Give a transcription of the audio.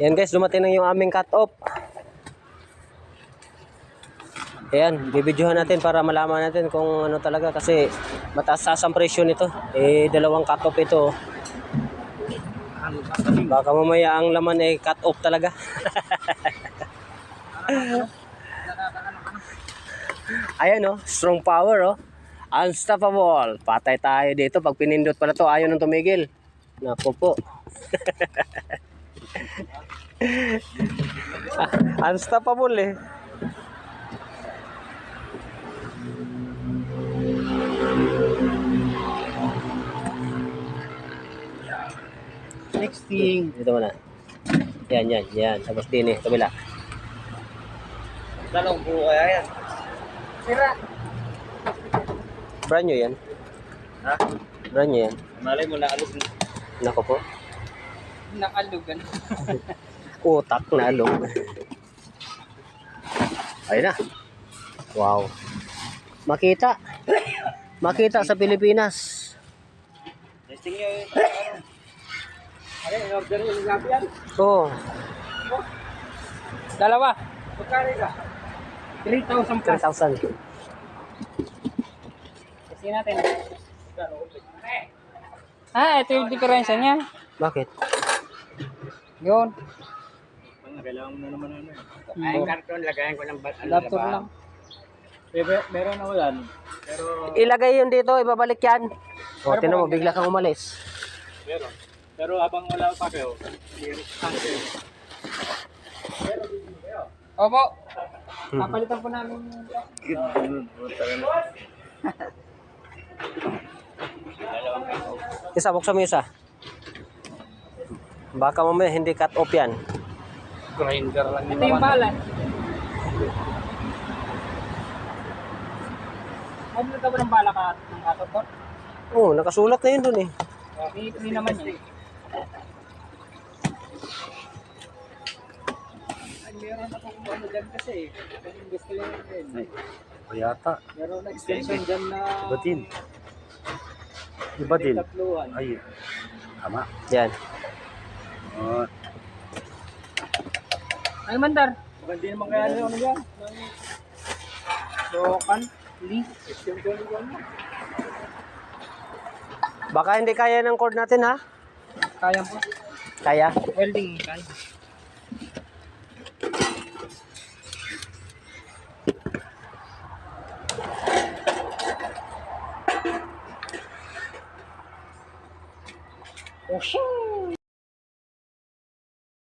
Yan guys, dumating na yung aming cut-off. Ayan, bibidyohan natin para malaman natin kung ano talaga kasi mataas ang presyo nito. Dalawang cut-off ito. Baka mamaya ang laman cut-off talaga. Ayan strong power unstoppable. Patay tayo dito pag pinindot pala to, ayaw nang tumigil. Naku po. Unstoppable eh. Next thing. Dito muna. Yan. Tapos din kabila. Dalawang buo kaya yan. Sira. Brand new yan. Ha? Brand new yan. Malay mo na alog. Nako po. Nakalugan. Utak na alog. Ayun na. Wow. Makita sa Pilipinas. Testing nyo yun. Ay, in-order nyo yung gabi yan. Oo. Dalawa. Magkari ka? 3,000 plus. 3,000. Kasi natin. Ito yung diferensya niya. Bakit? Yun. Kailangan mo na naman Ay, karton, lagayan ko ng laptop lang. Meron ako yan. Pero Ilagay yun dito, ibabalik yan. Tinan mo, bigla kang umalis. meron. Pero habang wala pa kayo, Opo. Papalitan po namin Isa, buksan mo isa. Baka mamaya hindi cut off yan. grinder lang ito yung balat. Ano na ba ng bala ka ng katot? Oo, nakasulat na yun dun eh. Hindi naman yun. Ay, meron akong ano dyan kasi. Kung gusto lang yun. yata. Meron na extension dyan na Batin. Iba din. tatluhan. Ay, tama. Yan. Oh, Ay, mandar. Baka hindi naman kaya ano yan. Lokan. Link. Extension dyan. Baka hindi kaya ng cord natin ha? Kaya po. Kaya? Welding. Kaya.